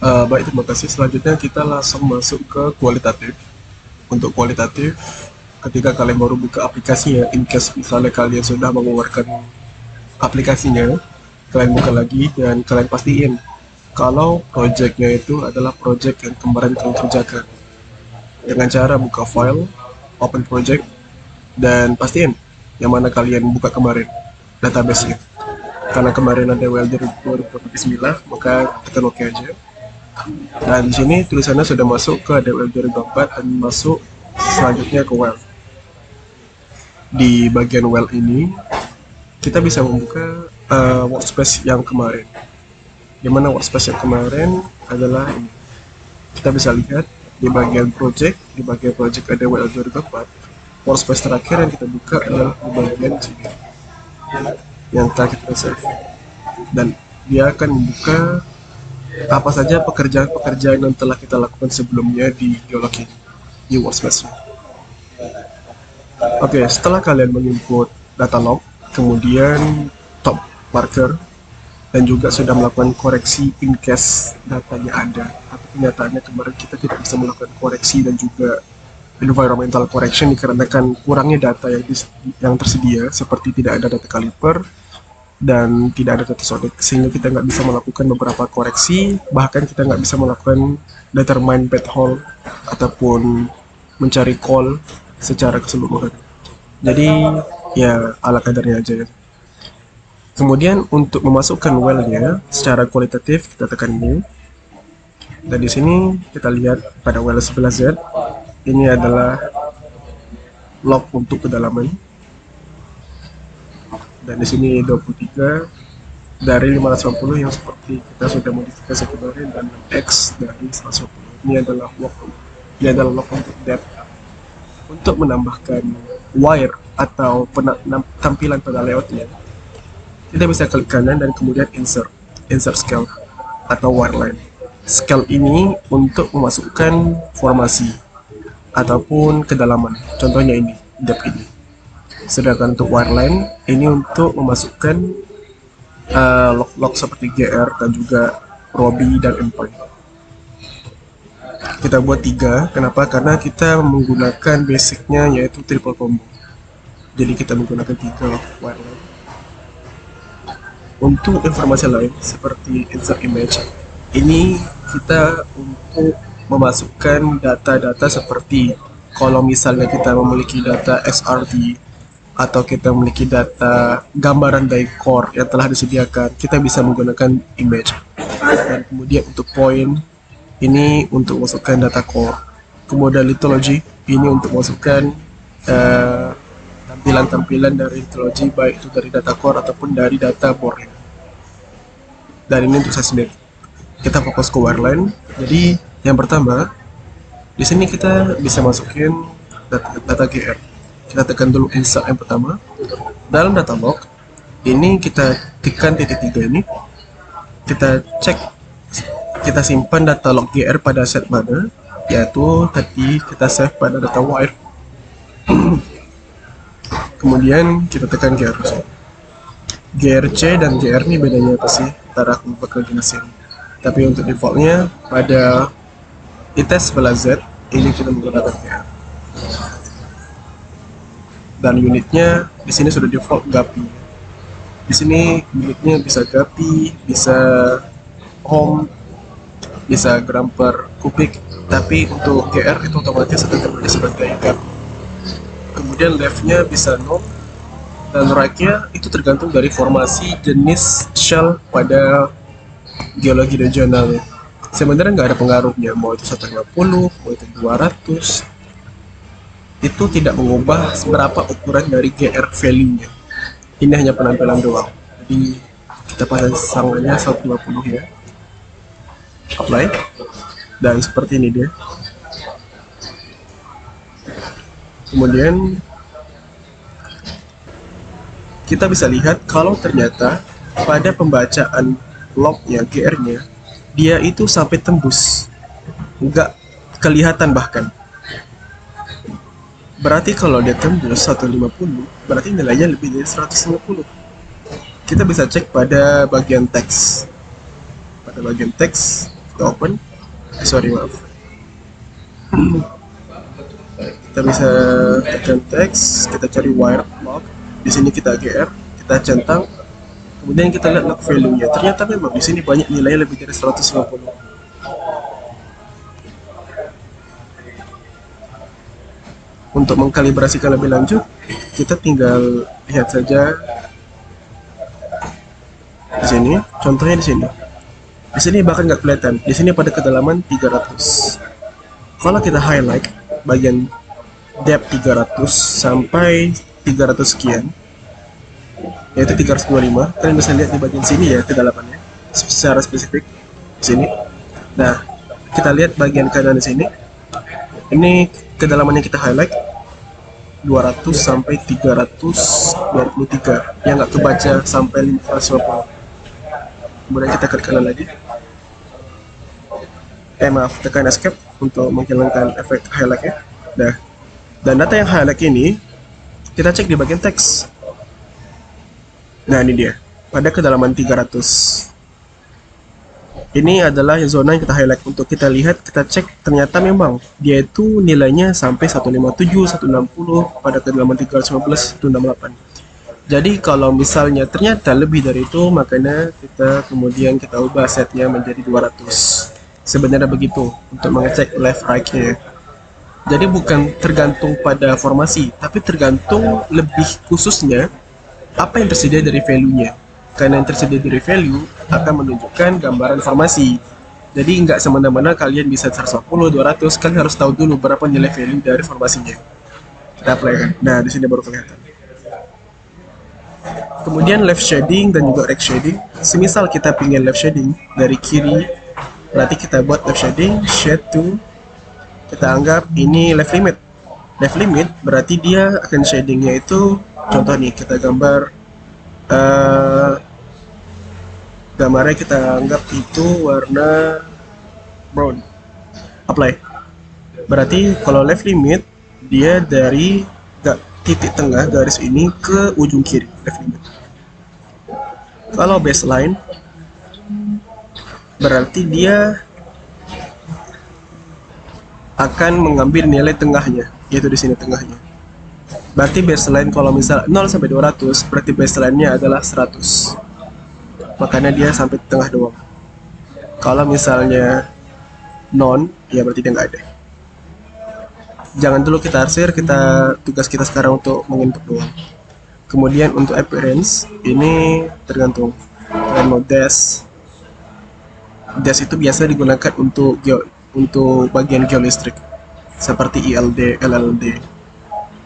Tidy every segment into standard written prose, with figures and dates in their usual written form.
Baik, terima kasih. Selanjutnya kita langsung masuk ke kualitatif. Untuk kualitatif, ketika kalian baru buka aplikasinya, in case misalnya kalian sudah mengeluarkan aplikasinya, kalian buka lagi dan kalian pastiin kalau projectnya itu adalah project yang kemarin kalian kerjakan. Dengan cara buka file, open project, dan pastiin yang mana kalian buka kemarin, database-nya. Karena kemarin ada WL 2009, maka tekan OK aja. Dan di sini tulisannya sudah masuk ke DWL 2004 dan masuk selanjutnya ke well. Di bagian well ini kita bisa membuka workspace yang kemarin. Di mana workspace yang kemarin adalah ini. Kita bisa lihat di bagian project, ada WL 2004. Workspace terakhir yang kita buka adalah di bagian sini, yang telah kita save. Dan dia akan membuka apa saja pekerjaan-pekerjaan yang telah kita lakukan sebelumnya di geolog ini, di workspace. Oke, setelah kalian menginput data log, kemudian top marker, dan juga sudah melakukan koreksi in case datanya ada, tapi kenyataannya kemarin kita tidak bisa melakukan koreksi dan juga environmental correction dikarenakan kurangnya data yang tersedia, seperti tidak ada data kaliper dan tidak ada data sonic, sehingga kita nggak bisa melakukan beberapa koreksi, bahkan kita nggak bisa melakukan determine path hole ataupun mencari call secara keseluruhan. Jadi ya ala kadarnya aja ya. Kemudian untuk memasukkan well-nya secara kualitatif kita tekan new. Dan di sini kita lihat pada well sebelah Z ini adalah log untuk kedalaman. Dan di sini 23 dari 550 yang seperti kita sudah modifikasi kemarin, dan X dari 110. Ini adalah log untuk depth. Untuk menambahkan wire atau tampilan pada layoutnya, kita bisa klik kanan dan kemudian insert scale atau wireline. Scale ini untuk memasukkan formasi ataupun kedalaman. Contohnya ini, depth ini. Sedangkan untuk wireline ini untuk memasukkan log-log seperti GR dan juga Robi dan endpoint. Kita buat 3, kenapa? Karena kita menggunakan basicnya yaitu triple combo. Jadi kita menggunakan 3 wireline. Untuk informasi lain seperti insert image, ini kita untuk memasukkan data-data seperti kalau misalnya kita memiliki data XRT atau kita memiliki data gambaran dari core yang telah disediakan, kita bisa menggunakan image. Dan kemudian untuk point, ini untuk masukkan data core. Kemudian lithology, ini untuk masukkan tampilan-tampilan dari lithology, baik itu dari data core ataupun dari data boring. Dan ini untuk saya sendiri. Kita fokus ke wireline. Jadi yang pertama, di sini kita bisa masukin data GR. Kita tekan dulu insert yang pertama. Dalam data log, ini kita tekan titik 3 ini. Kita cek, kita simpan data log GR pada set mana, yaitu tadi kita save pada data wire. Kemudian kita tekan GR. GRC dan GR ini bedanya apa sih? Ntar aku bakal jelasin. Tapi untuk defaultnya pada ITES sebelah Z ini kita menggunakan GR. Dan unitnya di sini sudah default GAPI. Di sini unitnya bisa GAPI, bisa ohm, bisa gram per kubik. Tapi untuk GR itu otomatis akan kembali sebagai GAPI. Kemudian left-nya bisa 0 dan right-nya itu tergantung dari formasi jenis shell pada geologi regional. Sebenarnya nggak ada pengaruhnya, mau itu 150, mau itu 200, itu tidak mengubah seberapa ukuran dari GR value-nya. Ini hanya penampilan doang. Jadi kita pasangnya 120 ya. Apply. Dan seperti ini dia. Kemudian kita bisa lihat kalau ternyata pada pembacaan lognya, GR-nya, dia itu sampai tembus, nggak kelihatan bahkan. Berarti kalau dia tembus 150, berarti nilainya lebih dari 150. Kita bisa cek pada bagian teks. Pada bagian teks, kita open, sorry maaf, kita bisa tekan teks, kita cari wire log, di sini kita GR, kita centang, kemudian kita lihat log value-nya. Ternyata memang di sini banyak nilai lebih dari 150. Untuk mengkalibrasikan lebih lanjut, kita tinggal lihat saja di sini. Contohnya di sini. Di sini bahkan nggak kelihatan. Di sini pada kedalaman 300. Kalau kita highlight bagian depth 300 sampai 300 sekian, yaitu 325, kalian bisa lihat di bagian sini ya kedalamannya secara spesifik di sini. Nah, kita lihat bagian kanan di sini. Ini kedalamannya kita highlight 200 sampai 323 yang nggak kebaca sampai 550. Kemudian kita ke kanan lagi. Maaf, tekan escape untuk menghilangkan efek highlightnya. Nah, dan data yang highlight ini kita cek di bagian teks. Nah, ini dia pada kedalaman 300. Ini adalah zona yang kita highlight. Untuk kita lihat, kita cek, ternyata memang dia itu nilainya sampai 157, 160 pada kedalaman 315, 168. Jadi kalau misalnya ternyata lebih dari itu, makanya kita kemudian kita ubah setnya menjadi 200. Sebenarnya begitu untuk mengecek left right-nya. Jadi bukan tergantung pada formasi, tapi tergantung lebih khususnya apa yang tersedia dari value-nya. Karena yang tersedia dari value akan menunjukkan gambaran formasi. Jadi nggak semena-mena kalian bisa 110, 200, kalian harus tahu dulu berapa nilai value dari formasinya. Kita apply kan. Nah, di sini baru kelihatan. Kemudian left shading dan juga right shading. Semisal kita ingin left shading dari kiri, berarti kita buat left shading, shade to, kita anggap ini left limit. Left limit berarti dia akan shadingnya itu, contoh nih kita gambar gambarnya kita anggap itu warna brown. Apply. Berarti kalau left limit dia dari titik tengah garis ini ke ujung kiri, left limit. Kalau baseline berarti dia akan mengambil nilai tengahnya, yaitu di sini tengahnya. Berarti baseline kalau misal 0 sampai 200, berarti baseline-nya adalah 100. Makanya dia sampai tengah doang. Kalau misalnya non, ya berarti dia nggak ada. Jangan dulu kita arsir, tugas kita sekarang untuk menginput doang. Kemudian untuk appearance, ini tergantung. Kalian mau dash. Dash itu biasa digunakan untuk bagian geolistrik seperti ILD, LLD.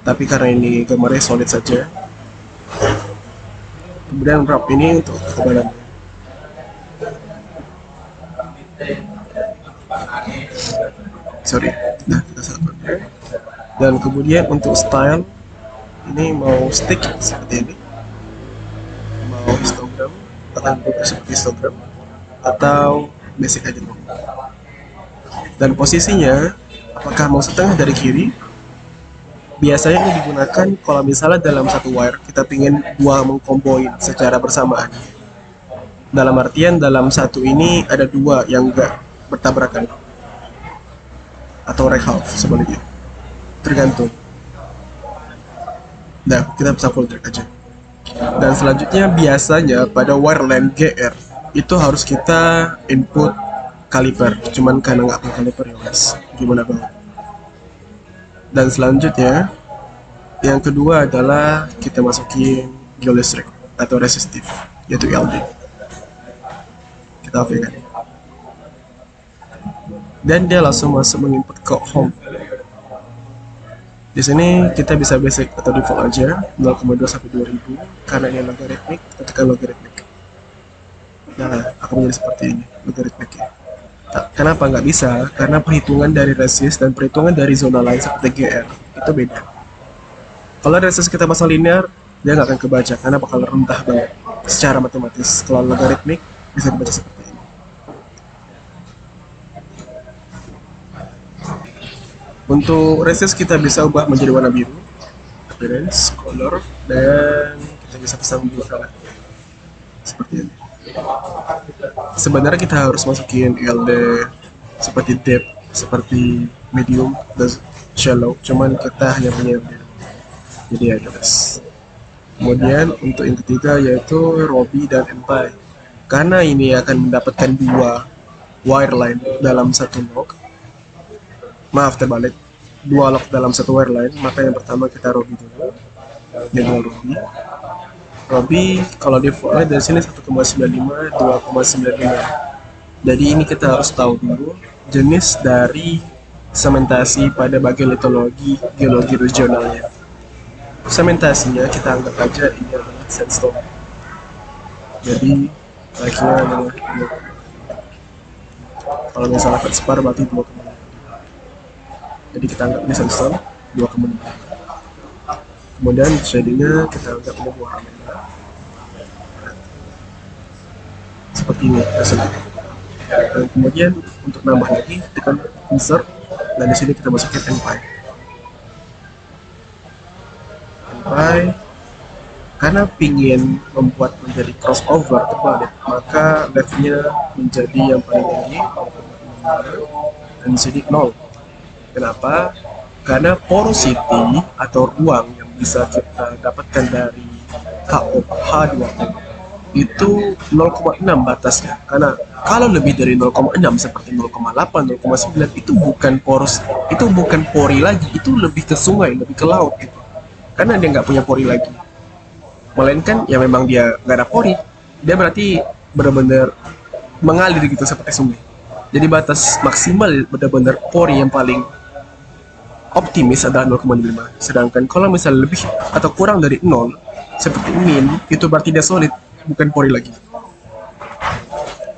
Tapi karena ini gambarnya solid saja. Kemudian wrap ini untuk ketebalan. Sorry, nah kita salah. Dan kemudian untuk style ini mau stick seperti ini, mau histogram akan berbentuk seperti histogram atau basic aja dulu. Dan posisinya apakah mau setengah dari kiri? Biasanya ini digunakan kalau misalnya dalam satu wire kita ingin dua mengkomboin secara bersamaan. Dalam artian dalam satu ini ada dua yang enggak bertabrakan, atau right half sebaliknya, tergantung. Nah, kita bisa full track aja. Dan selanjutnya biasanya pada wire line GR itu harus kita input kaliper, cuman karena nggak pakai kaliper ya guys, gimana banget. Dan selanjutnya yang kedua adalah kita masukin geolistrik atau resistif, yaitu LD. Kita oke kan, dan dia langsung masuk menginput ke home. Di sini kita bisa basic atau default aja 0,2 sampai 2000, karena ini logarithmic, kita tekan logarithmic. Nah, akan menjadi seperti ini logarithmicnya. Kenapa nggak bisa? Karena perhitungan dari resist dan perhitungan dari zona lain seperti GR itu beda. Kalau resist kita pasang linear, dia nggak akan kebaca karena bakal rentah banget secara matematis. Kalau logarithmic bisa dibaca seperti ini. Untuk resist kita bisa ubah menjadi warna biru, appearance, color, dan kita bisa pasang dua color seperti ini. sebenarnya kita harus masukin LD seperti depth, seperti medium dan shallow, cuman kita hanya punya LD, jadi ya guys. Kemudian untuk yang ketiga yaitu Robi dan Enpai. Karena ini akan mendapatkan dua wireline dalam satu lock, maaf terbalik, dua lock dalam satu wireline, maka yang pertama kita Robi dulu. Dengan Robi kalau defaultnya dari sini 1,95, 2,95. Jadi ini kita harus tahu dulu jenis dari sementasi pada bagian litologi geologi regionalnya. Sementasinya kita anggap aja ini adalah sandstone. Jadi like-nya adalah 2. Kalau misalnya feldspar berarti 2,5. Jadi kita anggap ini sandstone 2,5. Kemudian shadingnya kita anggap ini warna merah. Seperti ini hasilnya. Dan kemudian untuk nambah lagi tekan insert, dan di sini kita masukin Enpai. Karena pingin membuat menjadi crossover terbalik, maka levelnya menjadi yang paling tinggi dan di sini 0. Kenapa? Karena porosity atau ruang yang bisa kita dapatkan dari H2 itu 0,6 batasnya. Karena kalau lebih dari 0,6 seperti 0,8, 0,9 itu bukan poros, itu bukan pori lagi, itu lebih ke sungai, lebih ke laut gitu. Karena dia nggak punya pori lagi, melainkan ya memang dia nggak ada pori, dia berarti benar-benar mengalir gitu seperti sungai. Jadi batas maksimal benar-benar pori yang paling optimis adalah 0,5. Sedangkan kalau misalnya lebih atau kurang dari 0 seperti min, itu berarti dia solid, bukan pori lagi.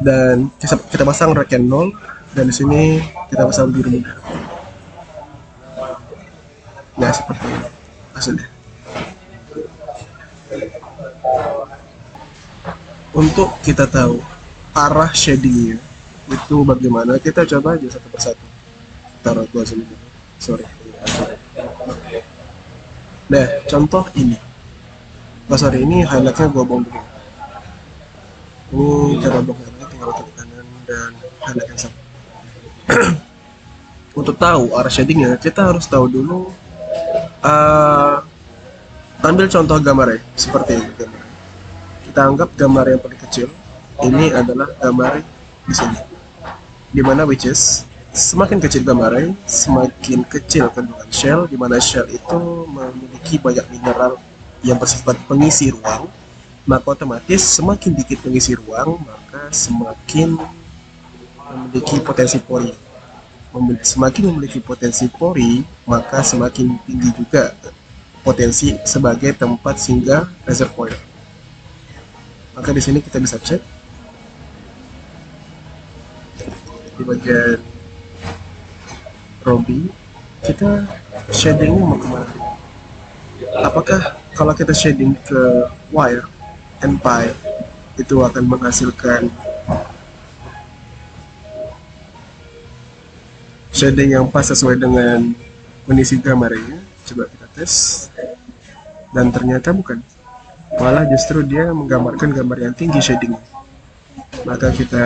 Dan kita pasang reken 0, dan di sini kita pasang biru muda. Nah seperti ini hasilnya. Untuk kita tahu arah shadingnya itu bagaimana, kita coba aja satu persatu. Taruh gua sini dulu. Sorry. Nah, contoh ini. Sorry, ini highlightnya gua buang dulu. Ini cara buang highlight, tinggal klik kanan dan highlight yang sama. Untuk tahu arah shadingnya, kita harus tahu dulu. Ambil contoh gambar ya, seperti ini gambar. Kita anggap gambar yang paling kecil ini adalah gambar di sini, dimana which is semakin kecil gambarnya semakin kecil kandungan shell, dimana shell itu memiliki banyak mineral yang bersifat pengisi ruang, maka otomatis semakin dikit pengisi ruang maka semakin memiliki potensi pori. Semakin memiliki potensi pori maka semakin tinggi juga potensi sebagai tempat singgah reservoir. Maka di sini kita bisa cek di bagian Robi, kita shading mau kemana? Apakah kalau kita shading ke wire Enpai itu akan menghasilkan shading yang pas sesuai dengan kondisi gambarnya? Coba kita tes, dan ternyata bukan, malah justru dia menggambarkan gambar yang tinggi shadingnya. Maka kita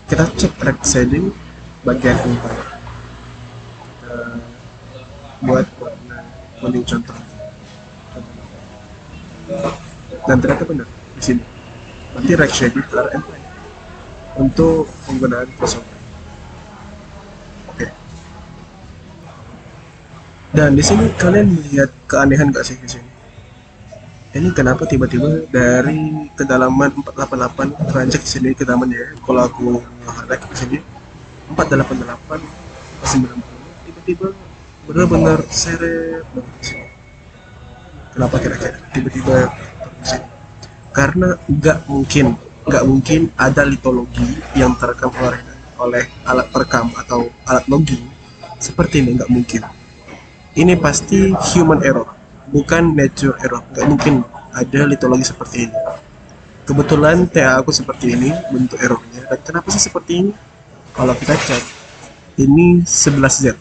kita cek rect shading bagian Enpai, buat warna kuning contoh, dan ternyata benar di sini. Berarti rect shading ke arah Enpai untuk penggunaan crossover. Dan di sini kalian melihat keanehan gak sih di sini? Ini kenapa tiba-tiba dari kedalaman 488 beranjak di sini kedalaman ya? Kalau aku highlight di sini 488 90, tiba-tiba benar-benar seret banget di sini. Kenapa kira-kira tiba-tiba di sini? Karena nggak mungkin ada litologi yang terekam oleh alat perekam atau alat logging seperti ini, nggak mungkin. Ini pasti human error, bukan nature error. Nggak mungkin ada litologi seperti ini. Kebetulan TA aku seperti ini bentuk errornya. Dan kenapa sih seperti ini? Kalau kita cek, ini 11Z.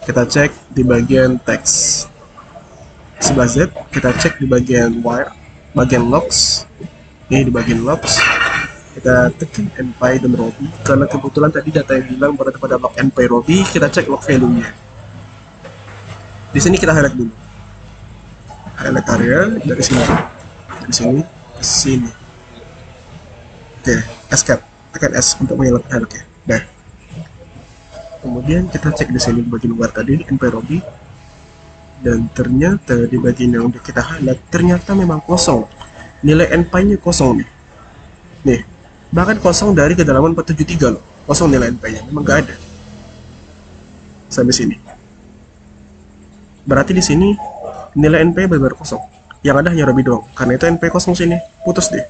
Kita cek di bagian teks 11Z. Kita cek di bagian wire, bagian logs. Ini di bagian logs, kita tekan NPy dan Robi. Karena kebetulan tadi data yang bilang berada pada log NPy Robi, kita cek log value-nya. Di sini kita highlight dulu. Highlight area dari sini ke sini. Oke, escape. Tekan S untuk menghilangkan highlight. Nah, kemudian kita cek di sini bagian luar tadi NPy Robi, dan ternyata di bagian yang udah kita highlight ternyata memang kosong. Nilai NPy-nya kosong nih. Nih, bahkan kosong dari kedalaman 473 loh. Kosong nilai NPy-nya, memang nggak ada. Sampai sini. Berarti di sini nilai NPy benar-benar kosong. Yang ada hanya Robi doang. Karena itu NPy kosong sini, putus deh.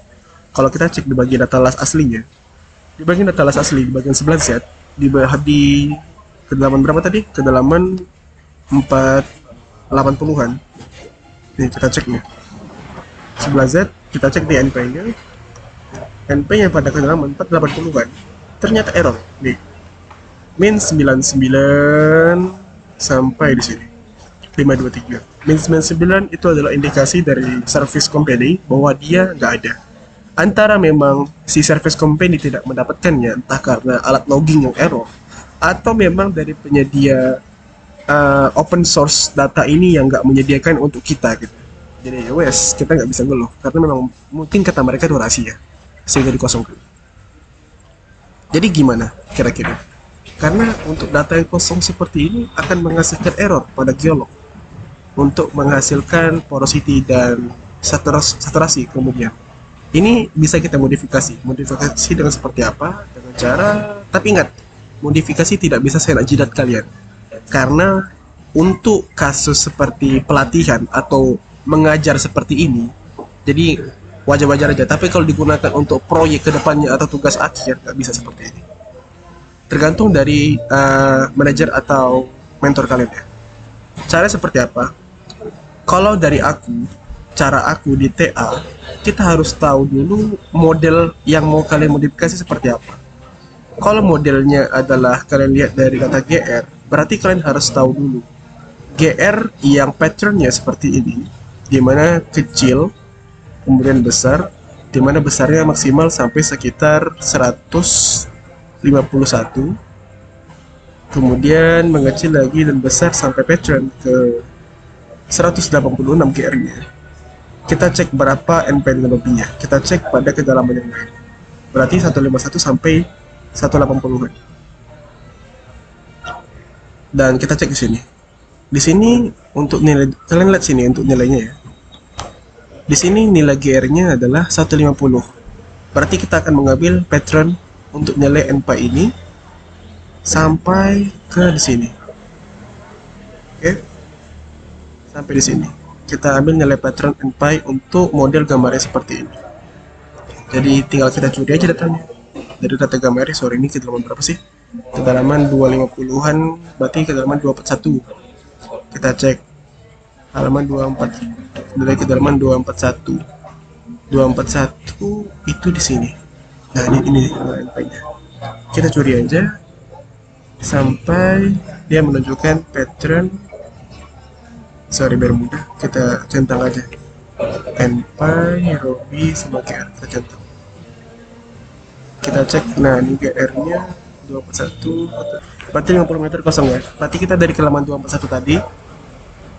Kalau kita cek di bagian data las aslinya, di bagian data las asli, di bagian 11Z, di kedalaman berapa tadi? Kedalaman 480-an. Nih, kita cek nih. 11Z, kita cek di NPy-nya. NPy-nya pada kedalaman 480-an. Ternyata error. Nih. Min 99 sampai di sini. 523. Min 99 itu adalah indikasi dari service company bahwa dia nggak ada. Antara memang si service company tidak mendapatkannya, entah karena alat logging yang error, atau memang dari penyedia open source data ini yang nggak menyediakan untuk kita gitu. Jadi ya wes, kita nggak bisa ngeluh karena memang mungkin kata mereka itu rahasia sehingga dikosongkan. Jadi gimana kira-kira? Karena untuk data yang kosong seperti ini akan menghasilkan error pada geolog untuk menghasilkan porosity dan saturasi kemudian. Ini bisa kita modifikasi dengan seperti apa, dengan cara, tapi ingat, modifikasi tidak bisa saya nak jidat kalian. Karena untuk kasus seperti pelatihan atau mengajar seperti ini, jadi wajar-wajar aja. Tapi kalau digunakan untuk proyek kedepannya atau tugas akhir, nggak bisa seperti ini. Tergantung dari manajer atau mentor kalian ya. Cara seperti apa? Kalau dari aku, cara aku di TA, kita harus tahu dulu model yang mau kalian modifikasi seperti apa. Kalau modelnya adalah kalian lihat dari data GR, berarti kalian harus tahu dulu GR yang patternnya seperti ini, dimana kecil, kemudian besar, dimana besarnya maksimal sampai sekitar 151, kemudian mengecil lagi dan besar sampai pattern ke 186 GR-nya. Kita cek berapa NPy dengan Robi-nya. Kita cek pada kedalaman yang lain. Berarti 151 sampai 180-an. Dan kita cek di sini. Di sini untuk nilai, kalian lihat sini untuk nilainya ya. Di sini nilai GR-nya adalah 150. Berarti kita akan mengambil pattern untuk nilai NPy ini sampai ke di sini. Oke. Sampai di sini. Kita ambil nilai pattern NPy untuk model gambarnya seperti ini. Jadi tinggal kita curi aja datanya. Dari data gambarnya, sorry ini kedalaman berapa sih? Kedalaman 250-an, berarti kedalaman 241. Kita cek halaman 24, nilai kedalaman 241. 241 itu di sini. Nah ini NPy-nya. Kita curi aja sampai dia menunjukkan pattern. Sorry biar mudah, kita centang aja NPy Robi sebagai kita centang. Kita cek, nah ini GR-nya 241, berarti 50 meter kosong ya. Berarti kita dari kedalaman 241 tadi,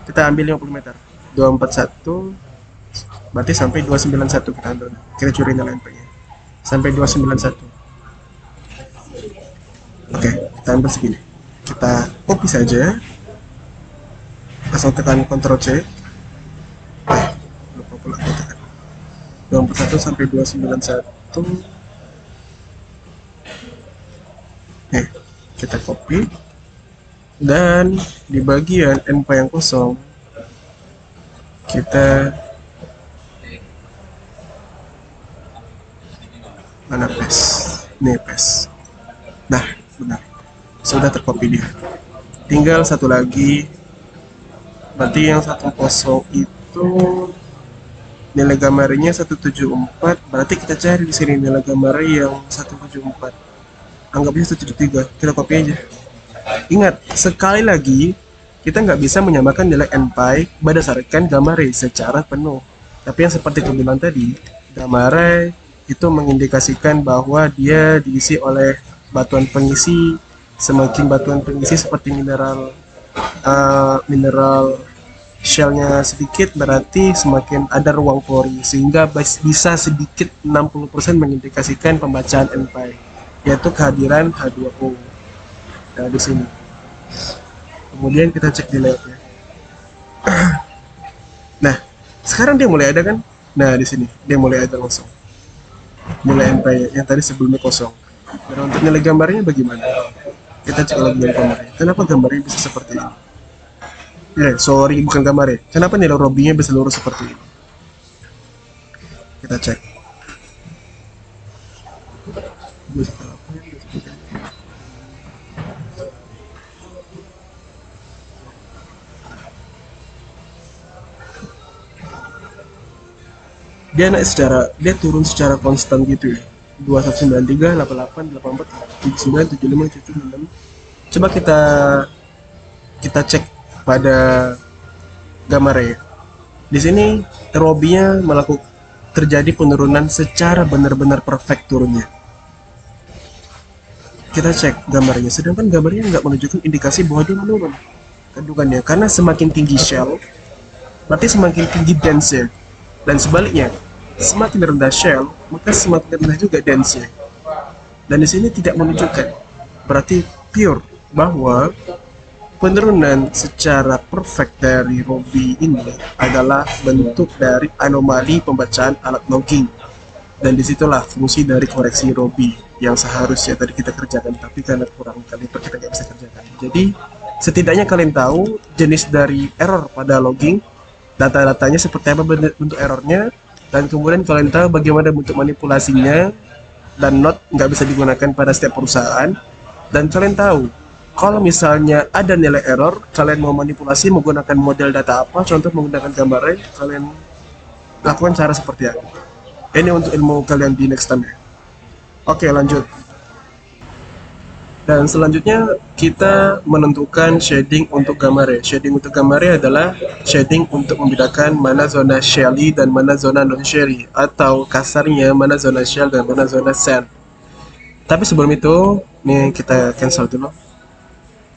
kita ambil 50 meter. 241, berarti sampai 291 kita ambil. Kita curi nilai NPy-nya. Sampai 291. Oke, kita ambil segini. Kita copy saja. Langsung tekan Ctrl C. Lupa pula aku tekan 241 sampai 291. Kita copy, dan di bagian NPy yang kosong kita mana paste, nih paste. Nah benar, sudah tercopy dia. Tinggal satu lagi. Berarti yang 10 itu nilai gambarnya 174. Berarti kita cari di sini nilai gambar yang 174. Anggapnya 173. Kita copy aja. Ingat, sekali lagi kita nggak bisa menyamakan nilai NPy berdasarkan gambar secara penuh. Tapi yang seperti aku bilang tadi, Gamma ray itu mengindikasikan bahwa dia diisi oleh batuan pengisi. Semakin batuan pengisi seperti mineral shellnya sedikit, berarti semakin ada ruang pori, sehingga bisa sedikit 60% mengindikasikan pembacaan n-pi, yaitu kehadiran H2O. Nah, di sini. Kemudian kita cek di layoutnya. Nah, sekarang dia mulai ada kan? Nah, di sini dia mulai ada langsung. Mulai n-pi yang tadi sebelumnya kosong. Dan untuk nilai gambarnya bagaimana? Kita cek lagi gambarnya. Kenapa gambarnya bisa seperti ini? Sorry, bukan gambarnya. Kenapa nilai Robi-nya bisa lurus seperti ini? Kita cek. Dia turun secara konstan gitu ya. 2193, 88, 84, 79, 75, 76. Coba kita cek pada gambar ya. Di sini Robi-nya terjadi penurunan secara benar-benar perfect turunnya. Kita cek gambarnya, sedangkan gambarnya nggak menunjukkan indikasi bahwa dia menurun kandungannya, karena semakin tinggi shell berarti semakin tinggi dense-nya, dan sebaliknya semakin rendah shell maka semakin rendah juga dense-nya. Dan di sini tidak menunjukkan, berarti pure bahwa penurunan secara perfect dari Robi ini adalah bentuk dari anomali pembacaan alat logging, dan disitulah fungsi dari koreksi Robi yang seharusnya tadi kita kerjakan, tapi karena kurang kaliber kita nggak bisa kerjakan. Jadi setidaknya kalian tahu jenis dari error pada logging, data-datanya seperti apa bentuk errornya, dan kemudian kalian tahu bagaimana bentuk manipulasinya, dan not nggak bisa digunakan pada setiap perusahaan. Dan kalian tahu kalau misalnya ada nilai error, kalian mau manipulasi menggunakan model data apa, contoh menggunakan gambar ray, kalian lakukan cara seperti apa. Ini untuk ilmu kalian di next time. Oke, lanjut. Dan selanjutnya kita menentukan shading untuk gamma ray. Shading untuk gamma ray adalah shading untuk membedakan mana zona shelly dan mana zona non shelly, atau kasarnya mana zona shell dan mana zona sand. Tapi sebelum itu, nih kita cancel dulu.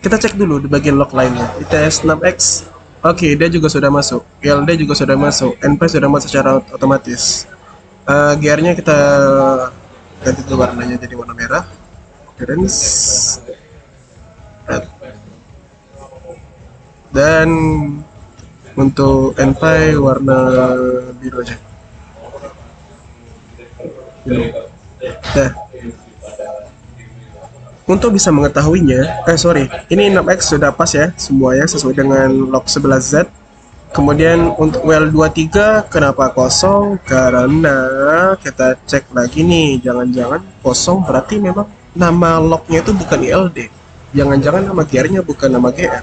Kita cek dulu di bagian log lainnya. ITS 6X, oke, dia juga sudah masuk. ILD juga sudah masuk. n-pi sudah masuk secara otomatis. GR-nya kita ganti dulu warnanya jadi warna merah. Orange. Red. Dan untuk n-pi warna biru aja. Biru. Nah, untuk bisa mengetahuinya, ini 6X sudah pas ya, semuanya sesuai dengan log 11Z. Kemudian untuk WL23 kenapa kosong? Karena kita cek lagi nih, jangan-jangan kosong berarti memang nama lognya itu bukan ILD. Jangan-jangan nama GR-nya bukan nama GR.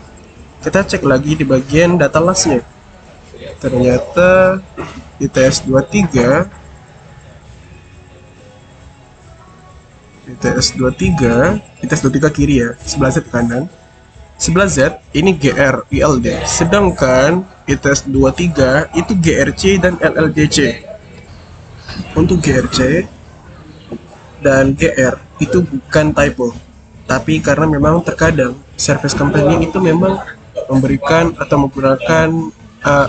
Kita cek lagi di bagian data lasnya. Ternyata ITS 23 kiri ya, 11Z kanan. 11Z ini GR ILD, sedangkan ITS 23 itu GRC dan LLDC. Untuk GRC dan GR itu bukan typo, tapi karena memang terkadang service company itu memang memberikan atau menggunakan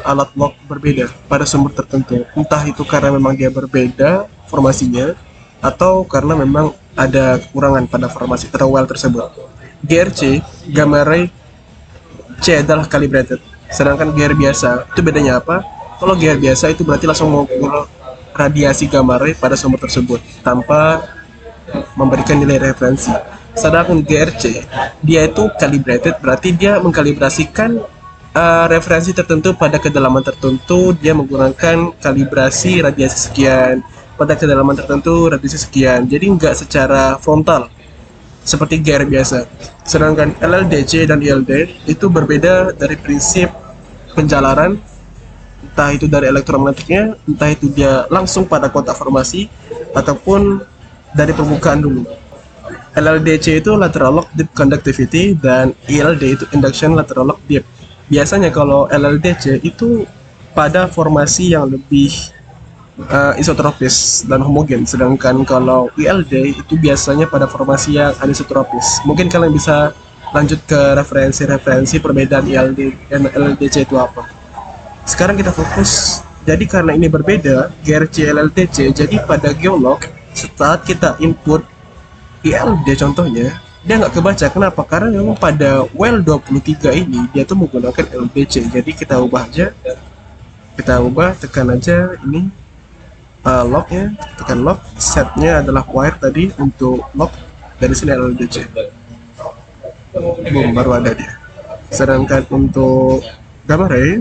alat log berbeda pada sumber tertentu, entah itu karena memang dia berbeda formasinya atau karena memang ada kekurangan pada formasi atau well tersebut. GRC, gamma ray C adalah calibrated, sedangkan GR biasa itu bedanya apa? Kalau GR biasa itu berarti langsung mengukur radiasi gamma ray pada sumber tersebut tanpa memberikan nilai referensi. Sedangkan GRC dia itu calibrated, berarti dia mengkalibrasikan referensi tertentu pada kedalaman tertentu, dia menggunakan kalibrasi radiasi sekian, pada kedalaman tertentu radiasi sekian, jadi nggak secara frontal seperti GR biasa. Sedangkan LLDC dan ILD itu berbeda dari prinsip penjalaran, entah itu dari elektromagnetiknya, entah itu dia langsung pada kotak formasi ataupun dari permukaan dulu. LLDC itu lateral lock deep conductivity dan ILD itu induction lateral lock deep. Biasanya kalau LLDC itu pada formasi yang lebih isotropis dan homogen, sedangkan kalau ILD itu biasanya pada formasi yang anisotropis. Mungkin kalian bisa lanjut ke referensi-referensi perbedaan ILD dan LLDC itu apa. Sekarang kita fokus, jadi karena ini berbeda GRC LLDC, jadi pada geolog saat kita input ILD contohnya dia nggak kebaca. Kenapa? Karena memang pada well 23 ini dia tuh menggunakan LDC. Jadi kita ubah aja, kita ubah, tekan aja ini locknya, tekan lock, setnya adalah wire tadi untuk lock, dari sini LDC, boom, baru ada dia. Sedangkan untuk gamma ray,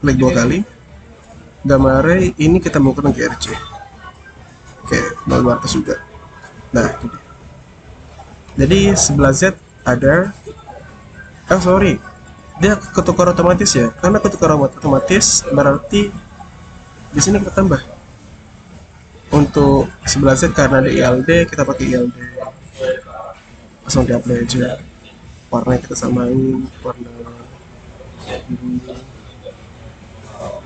klik 2 kali, gamma ray ini kita menggunakan GRC. Oke, 200 juga. Nah, itu dia. Jadi sebelah Z ada, dia ketukar otomatis ya. Karena ketukar otomatis berarti di sini kita tambah. Untuk sebelah Z karena ada ILD, kita pakai ILD. Langsung di apply aja. Warna kita samain, warna biru.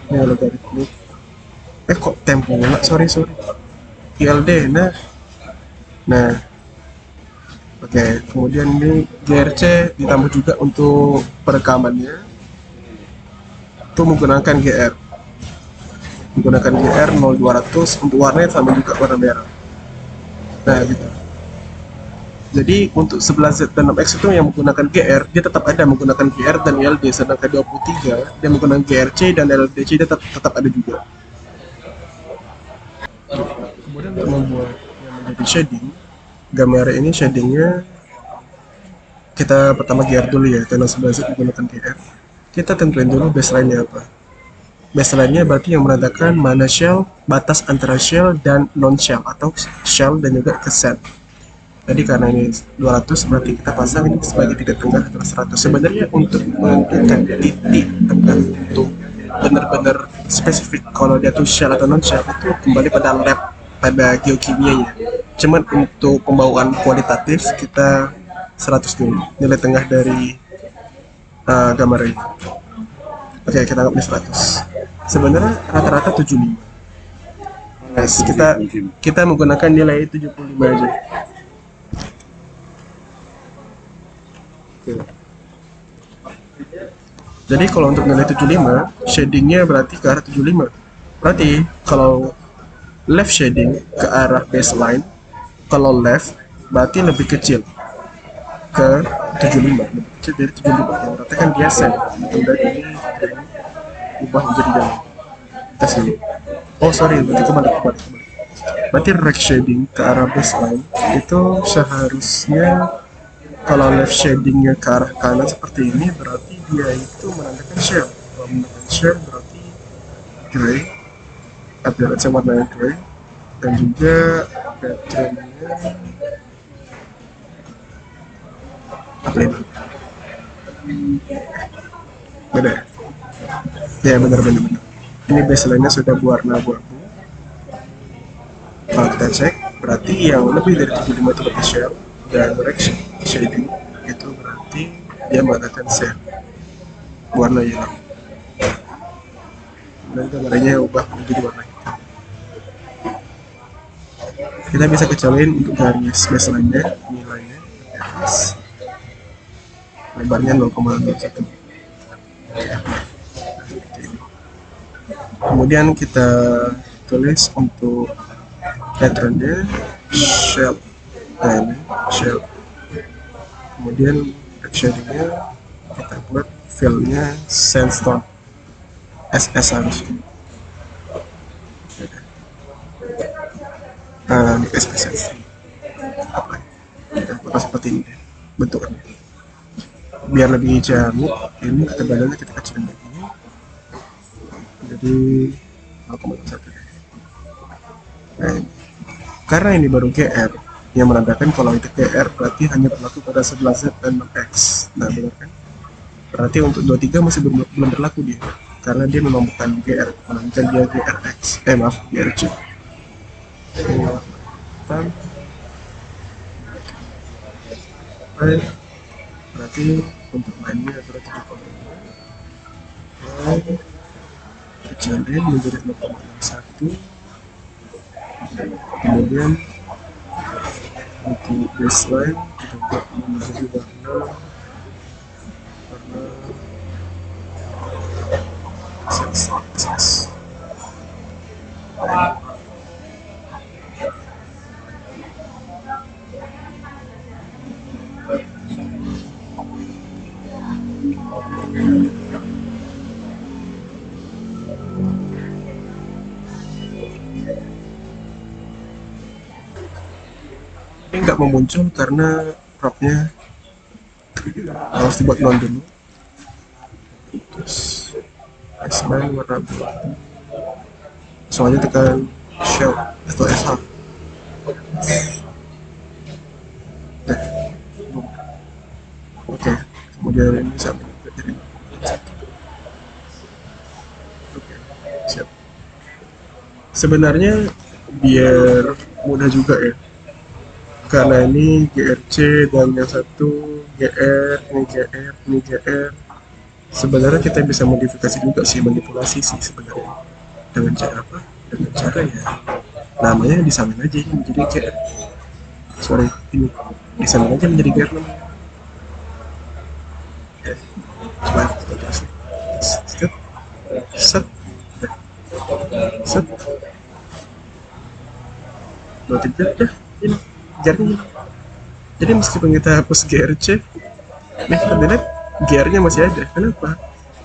Ini logaritmik. Kok tempo pula? Sorry. ILD, nah. Oke, kemudian ini GRC ditambah juga untuk perekamannya. Itu menggunakan GR 0200, untuk warnanya sama juga warna merah. Nah, gitu. Jadi untuk 11Z dan 6X itu yang menggunakan GR, dia tetap ada menggunakan GR dan LD, sedangkan 23 dia menggunakan GRC dan LDC, dia tetap ada juga. Kemudian untuk membuat yang menjadi shading, gambar ini shadingnya kita pertama GR dulu ya, karena 11Z menggunakan GR. Kita tentuin dulu baseline-nya apa. Baseline-nya berarti yang menandakan mana shell, batas antara shell dan non shell, atau shell dan juga keset. Jadi karena ini 200 berarti kita pasang ini sebagai titik tengah antara 100. Sebenarnya untuk menentukan titik tengah untuk benar-benar spesifik kalau dia tuh shell atau non shell itu kembali pada lab, pada geokimianya. Cuman untuk pembawaan kualitatif kita 100 dulu nilai tengah dari gambar ini. Oke, kita anggap ini 100. Sebenarnya rata-rata 75. Yes, kita menggunakan nilai 75 aja. Jadi kalau untuk nilai 75, shadingnya berarti ke arah 75. Berarti kalau left shading ke arah baseline, kalau left berarti lebih kecil ke 75, lebih kecil dari 75. Yang berarti kan dia send, udah jadi ubah menjadi yang kita sini. Oh sorry, berarti kembali. Berarti right shading ke arah baseline itu seharusnya, kalau left shadingnya ke arah kanan seperti ini, berarti dia itu menandakan shell. Kalau menandakan shell berarti gray, appearance warnanya gray, dan juga backgroundnya apa ini? Beda ya? Ya benar. Ini baseline-nya sudah berwarna abu-abu. Kalau kita cek, berarti yang lebih dari 75 itu berarti shell, dan right shading itu berarti dia menggunakan shell warna yellow, dan gambarnya ubah menjadi warna hitam. Kita bisa kecilin untuk garis baseline-nya, nilainya lebarnya 0,01. Kemudian kita tulis untuk patternnya shell, nah ini shell. Kemudian shadingnya kita buat fillnya sandstone SS harusnya. Ini SS apa? Kita buat seperti ini deh bentuknya. Biar lebih jamu, ini ketebalannya kita kecilin lagi. Jadi 0,1 deh. Nah, karena ini baru GR, yang menandakan kalau itu GR berarti hanya berlaku pada 11Z dan 6X. Nah, benar kan? Berarti untuk 23 masih belum berlaku dia, karena dia memang bukan GR, melainkan dia GRX. GRC. Berarti untuk lainnya berarti jalin menjadi 0,1, kemudian untuk baseline kita buat menjadi warna SS. Ini nggak mau muncul karena propnya harus dibuat non dulu. Terus baseline warna biru, soalnya tekan shell atau SH. Oke, kemudian ini sampai jadi oke, siap. Sebenarnya biar mudah juga ya, karena ini GRC dan yang satu GR, ini GR, ini GR. Sebenarnya kita bisa modifikasi juga sih, manipulasi sih sebenarnya. Dengan cara apa? Dengan cara ya namanya disamain aja menjadi GR. Sorry, ini disamain aja menjadi GR namanya. Oke, coba kita terus. Set, set, set. 2, 3, dah, ini GR-nya. Jadi meskipun kita hapus GRC, nih kita lihat GR-nya masih ada. Kenapa?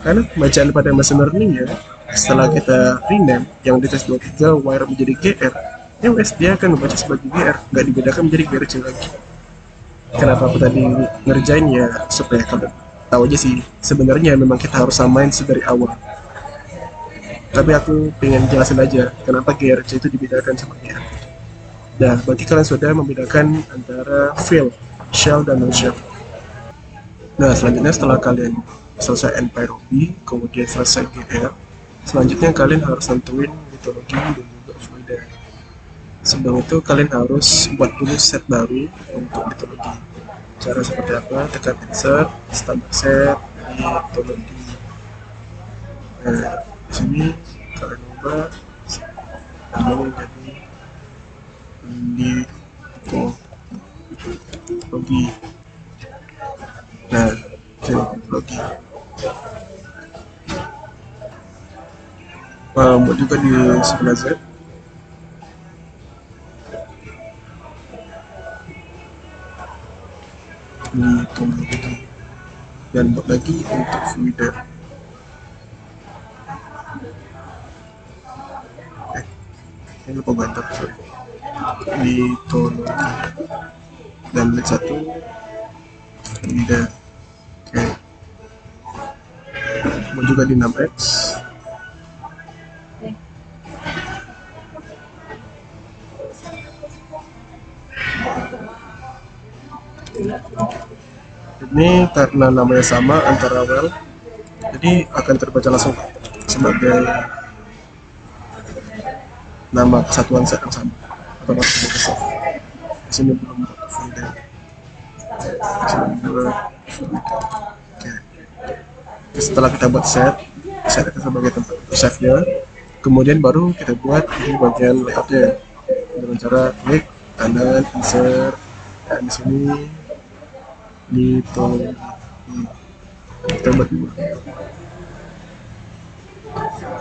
Karena pembacaan pada machine learning ya, setelah kita rename yang di tes 23 wire menjadi GR, yang dia akan membaca sebagai GR, nggak dibedakan menjadi GRC lagi. Kenapa aku tadi ngerjain ya, supaya kalian tahu aja sih, sebenarnya memang kita harus samain dari awal. Tapi aku pengen jelasin aja kenapa GRC itu dibedakan sama GR. Nah, bagi kalian sudah membedakan antara fill, shell, dan non-shell. Nah, selanjutnya setelah kalian selesai NPy, kemudian selesai GR, selanjutnya kalian harus nentuin mitologi dan juga fluida. Sebelum itu kalian harus buat dulu set baru untuk mitologi. Cara seperti apa? Tekan insert, standar set, mitologi. Nah, di sini kalian ubah ini jadi logi. Nah, logi. Mau juga di sebelah Z. Mitologi. Dan buat lagi untuk fluida. Ini lupa banyak, sorry. Mitologi. Dan list 1 fluida. Oke. Mau juga di 6X. Ini karena namanya sama antara well, jadi akan terbaca langsung sebagai nama kesatuan set yang sama atau nama besar. Di sini belum fluida. Di sini belum fluida. Oke. Setelah kita buat set itu sebagai tempat untuk save-nya, kemudian baru kita buat di bagian layoutnya dengan cara klik kanan, insert, dan di sini mitologi. Kita buat dua.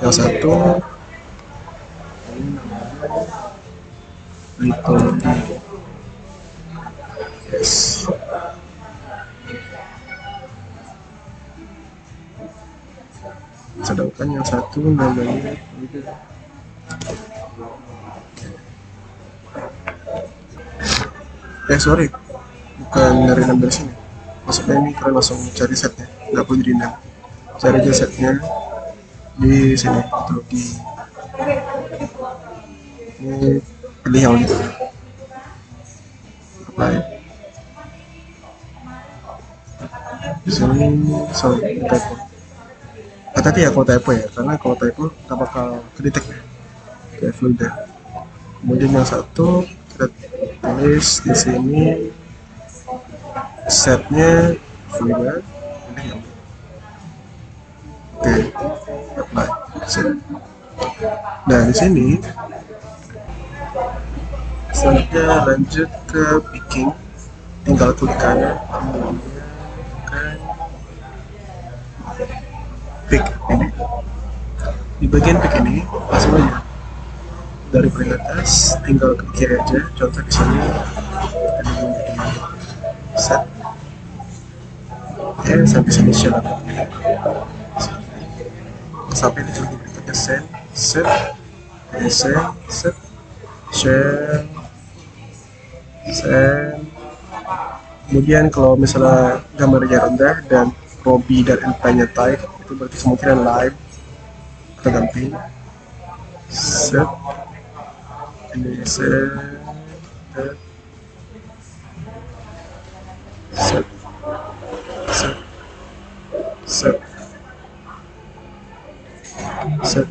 Yang satu ini namanya mitologi. Yes. Sedangkan yang satu namanya sorry, bukan dari number sini. Maksudnya ini kalian langsung cari setnya, nggak perlu di rename. Cari aja setnya di sini, mitologi. Ini pilih yang ini. Apply. Di sini sorry, typo. Hati-hati ya kalau typo ya, karena kalau typo nggak bakal kedetek ya. Kayak fluida. Kemudian yang satu kita tulis di sini setnya fluida. Oke, apply. Set. Nah, di sini selanjutnya lanjut ke picking, tinggal klik kanan, kemudian pick ini. Di bagian pick ini langsung aja dari paling atas tinggal klik kiri aja. Contoh di sini kita di set, sampai sini shell sampai di sini berikutnya send, set, send, set, share, send. Kemudian kalau misalnya gambarnya rendah dan Robi dan endpoint-nya tight, itu berarti kemungkinan live atau damping. Set, ini set, set, set, set, set.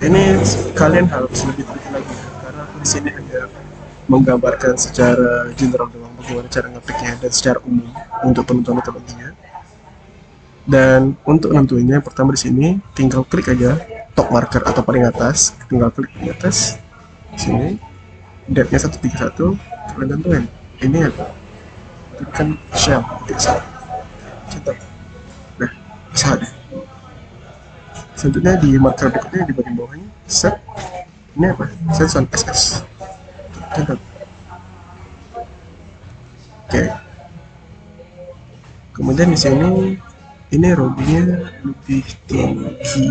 Ini kalian harus lebih teliti lagi karena aku di sini hanya menggambarkan secara general doang bagaimana cara ngepicknya dan secara umum untuk penonton metodologinya. Dan untuk nentuinnya pertama di sini tinggal klik aja top marker atau paling atas, tinggal klik di atas sini, date-nya 131, kalian tentuin ini apa? Itu kan shell, tidak contoh. Nah, bisa deh. Selanjutnya di marker berikutnya di bagian bawahnya set, ini apa? Set on SS. Contoh. Oke. Kemudian di sini ini Robinya lebih tinggi.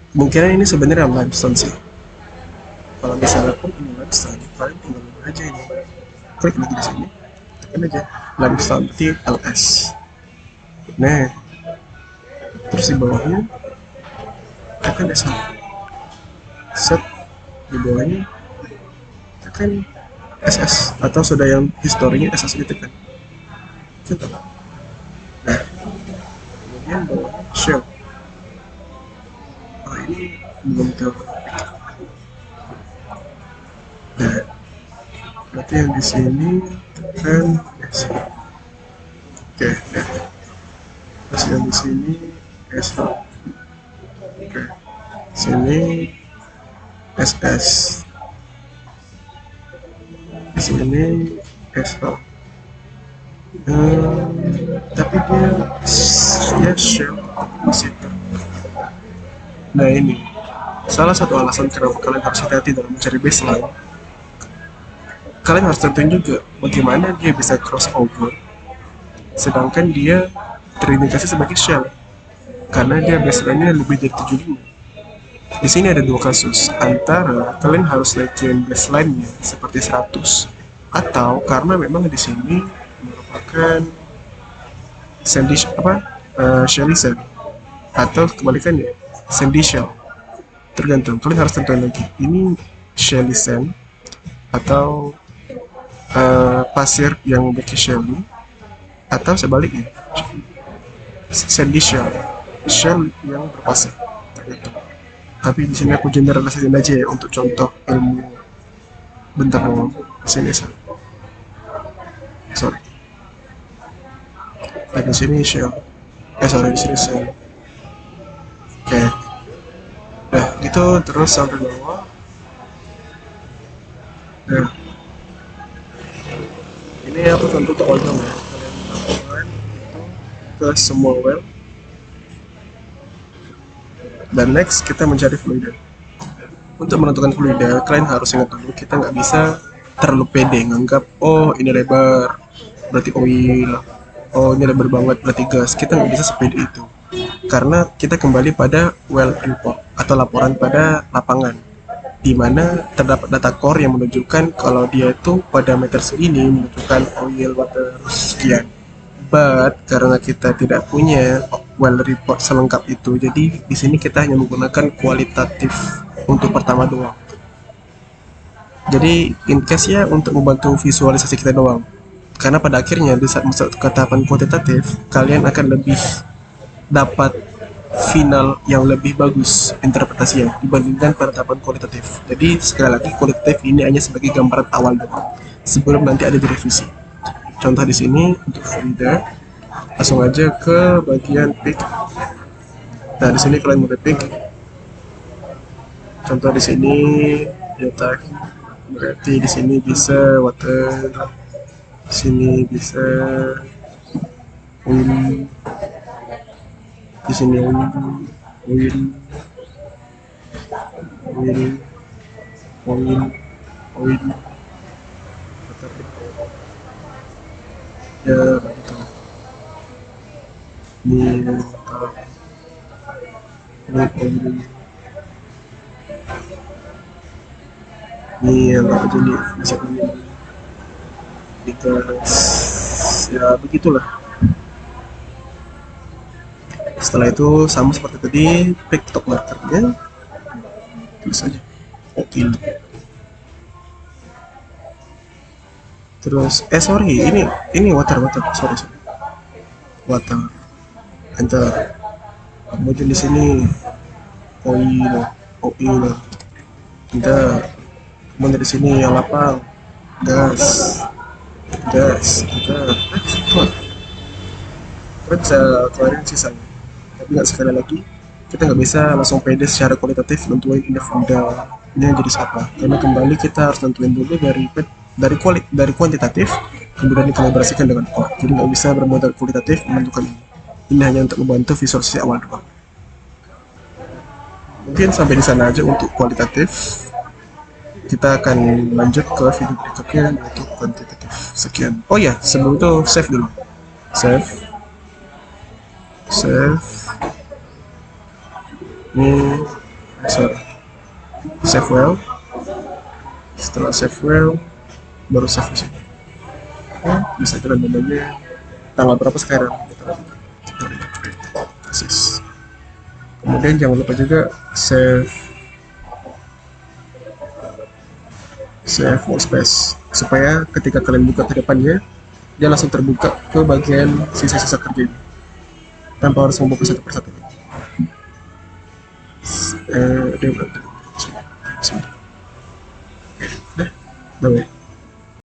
Kemungkinan ini sebenarnya limestone sih. Kalau misalnya pun ini limestone, kalian tinggal ubah aja ini. Klik lagi di sini, tekan aja limestone berarti LS. Nah, terus di bawahnya tekan S1. Set di bawahnya tekan SS atau sudah yang historinya SS ditekan. Contoh. Nah, kemudian bawahnya shell. Oh, ini belum tahu. Nah, berarti yang di sini tekan S. Oke, nah. Terus yang di sini S. Oke, sini SS. Di sini S. Tapi dia shell masih. Nah, ini salah satu alasan kenapa kalian harus hati-hati dalam mencari baseline. Kalian harus tentuin juga bagaimana dia bisa crossover sedangkan dia terindikasi sebagai shell karena dia baseline-nya lebih dari 75. Di sini ada dua kasus, antara kalian harus naikin baseline-nya seperti 100 atau karena memang di sini merupakan sandy shelly sand atau kebalikannya sandy shell. Tergantung, kalian harus tentuin lagi ini shelly sand atau pasir yang memiliki shelly atau sebaliknya sandy shell yang berpasir. Tergantung. Tapi di sini aku generalisasiin aja ya untuk contoh ilmu. Bentar dong, sini sorry. Nah, di sini shell. Sorry, di sini shell. Oke. Nah, gitu terus sampai bawah. Nah, ini aku contoh untuk all dong ya. Kalian lakukan itu ke semua well. Dan next kita mencari fluida. Untuk menentukan fluida, kalian harus ingat dulu kita nggak bisa terlalu pede nganggap oh ini lebar berarti oil, oh ini lebar banget berarti gas. Kita nggak bisa sepede itu karena kita kembali pada well report atau laporan pada lapangan di mana terdapat data core yang menunjukkan kalau dia itu pada meter segini menunjukkan oil water sekian. But karena kita tidak punya well report selengkap itu, jadi di sini kita hanya menggunakan kualitatif untuk pertama doang. Jadi in case ya untuk membantu visualisasi kita doang. Karena pada akhirnya di saat masuk ke tahapan kuantitatif, kalian akan lebih dapat final yang lebih bagus interpretasinya dibandingkan pada tahapan kualitatif. Jadi sekali lagi kualitatif ini hanya sebagai gambaran awal doang sebelum nanti ada direvisi. Contoh di sini untuk fluida, langsung aja ke bagian pick Nah, di sini kalian mau ketik contoh di sini ya tag, berarti di sini bisa water, di sini bisa oil, di sini oil, oil, oil, oil, water. Ya begitu. Ini oil, ini yang apa jadi bisa ini kita ya begitulah. Setelah itu sama seperti tadi, pick top markernya, tulis aja oke. Terus sorry, ini water sorry water, enter. Kemudian di sini oil, enter. Kemudian di sini yang lapang gas, enter. Kita bisa keluarin sisanya, tapi nggak sekali lagi kita nggak bisa langsung pede secara kualitatif nentuin ini fundalnya jadi siapa, karena kembali kita harus nentuin dulu dari kuantitatif, kemudian dikolaborasikan dengan kuant. Jadi nggak bisa bermodal kualitatif menentukan ini hanya untuk membantu visualisasi awal doang. Mungkin sampai di sana aja untuk kualitatif. Kita akan lanjut ke video berikutnya yaitu kuantitatif. Sekian. Oh ya, sebelum itu save dulu. Save. Ini sorry. Save well. Setelah save well, baru save di sini. Bisa jalan namanya tanggal berapa sekarang. Kemudian jangan lupa juga save workspace supaya ketika kalian buka ke depannya dia langsung terbuka ke bagian sisa-sisa kerja ini tanpa harus membuka satu persatu. Dia udah. Bye.